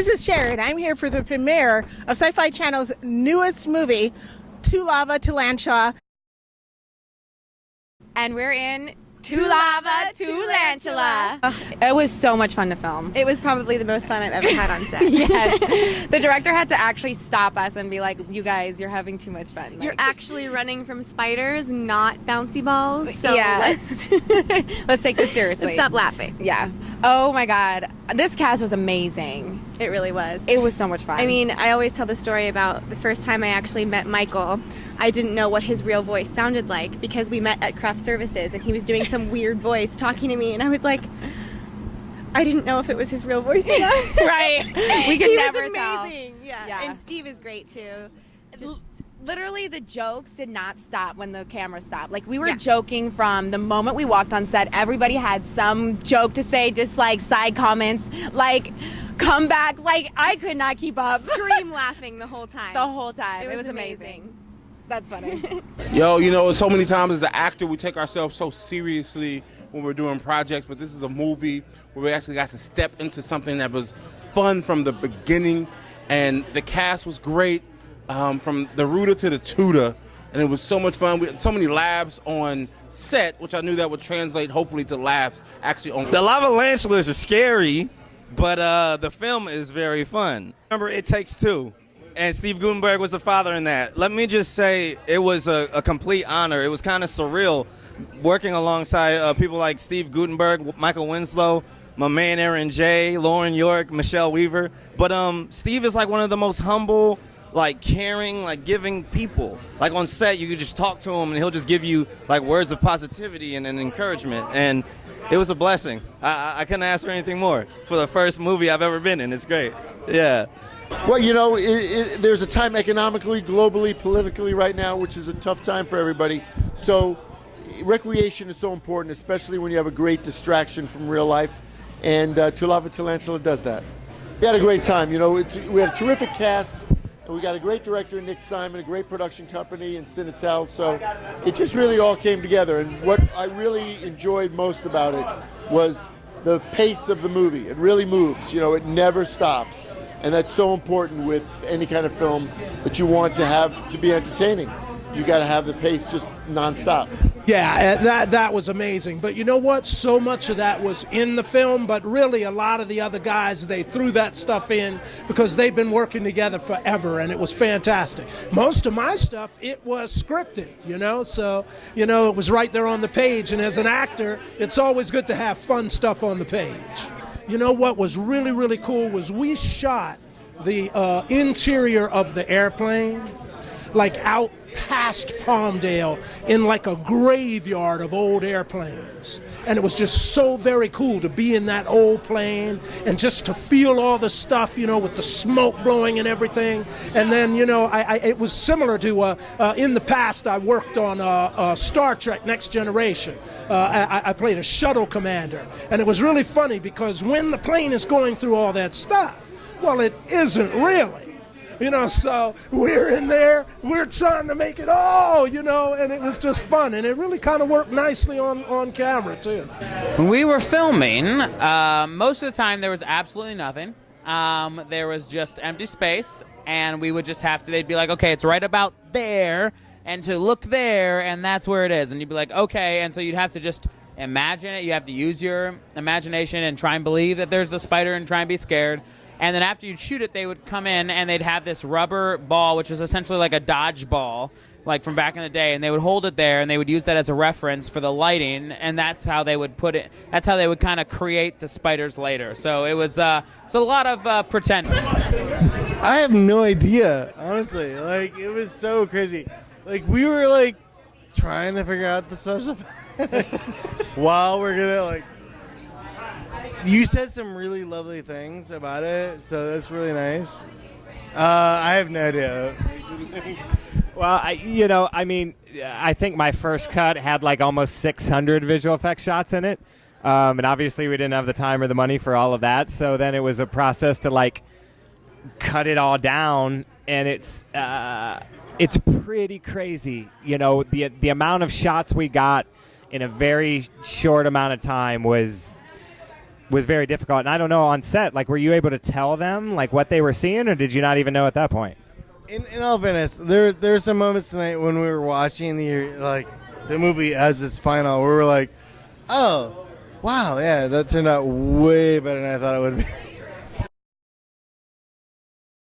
This is Sharon. I'm here for the premiere of SyFy Channel's newest movie, 2Lava 2Lantula. And we're in 2Lava 2Lantula. It was so much fun to film. It was probably the most fun I've ever had on set. Yes. The director had to actually stop us and be like, you guys, you're having too much fun. You're actually running from spiders, not bouncy balls. So yeah. Let's take this seriously. Let's stop laughing. Yeah. Oh my God. This cast was amazing. It really was. It was so much fun. I mean, I always tell the story about the first time I actually met Michael. I didn't know what his real voice sounded like because we met at craft services and he was doing some weird voice talking to me and I was like, I didn't know if it was his real voice or not. Right. We could never was tell. amazing. Yeah. And Steve is great too. Literally, the jokes did not stop when the camera stopped. Like, we were joking from the moment we walked on set. Everybody had some joke to say, just like side comments, like comebacks. Like, I could not keep up. Scream laughing the whole time. The whole time. It was amazing. That's funny. Yo, you know, so many times as an actor, we take ourselves so seriously when we're doing projects, but this is a movie where we actually got to step into something that was fun from the beginning, and the cast was great, from the rooter to the tutor, and it was so much fun. We had so many laughs on set, which I knew that would translate hopefully to laughs actually on. The Lavalantulas are scary, but the film is very fun. Remember, It Takes Two. And Steve Guttenberg was the father in that. Let me just say, it was a complete honor. It was kind of surreal working alongside people like Steve Guttenberg, Michael Winslow, my man Aaron J., Lauren York, Michele Weaver. But Steve is like one of the most humble, like caring, like giving people. Like on set, you could just talk to him and he'll just give you like words of positivity and encouragement. And it was a blessing. I couldn't ask for anything more for the first movie I've ever been in. It's great. Yeah. Well, you know, there's a time economically, globally, politically right now, which is a tough time for everybody. So recreation is so important, especially when you have a great distraction from real life. And 2Lava 2Lantula does that. We had a great time. You know, we had a terrific cast, and we got a great director, Nick Simon, a great production company in Cinetel. So it just really all came together. And what I really enjoyed most about it was the pace of the movie. It really moves. You know, it never stops. And that's so important with any kind of film that you want to have to be entertaining. You got to have the pace just nonstop. Yeah, that was amazing. But you know what? So much of that was in the film, but really a lot of the other guys, they threw that stuff in because they've been working together forever, and it was fantastic. Most of my stuff, it was scripted, you know? So, you know, it was right there on the page. And as an actor, it's always good to have fun stuff on the page. You know what was really, really cool was we shot the interior of the airplane, like out past Palmdale in like a graveyard of old airplanes. And it was just so very cool to be in that old plane and just to feel all the stuff, you know, with the smoke blowing and everything. And then, you know, it was similar to, in the past, I worked on Star Trek Next Generation. I played a shuttle commander. And it was really funny because when the plane is going through all that stuff, well, it isn't really. You know, so we're in there, we're trying to make it all, you know, and it was just fun. And it really kind of worked nicely on camera, too. When we were filming, most of the time there was absolutely nothing. There was just empty space, and we would just have to, they'd be like, okay, it's right about there, and to look there, and that's where it is. And you'd be like, okay, and so you'd have to just imagine it. You have to use your imagination and try and believe that there's a spider and try and be scared. And then after you'd shoot it, they would come in and they'd have this rubber ball, which was essentially like a dodgeball, like from back in the day, and they would hold it there and they would use that as a reference for the lighting, and that's how they would put it. That's how they would kind of create the spiders later. So it was a lot of pretend. I have no idea, honestly. Like, it was so crazy. Like, we were like trying to figure out the special effects while we're gonna like. You said some really lovely things about it, so that's really nice. I have no idea. Well, I think my first cut had like almost 600 visual effects shots in it, and obviously we didn't have the time or the money for all of that. So then it was a process to like cut it all down, and it's pretty crazy. You know, the amount of shots we got in a very short amount of time was was very difficult. And I don't know, on set, like, were you able to tell them like what they were seeing, or did you not even know at that point? In all fairness, there were some moments tonight when we were watching the movie as its final, where we were like, oh, wow, yeah, that turned out way better than I thought it would be.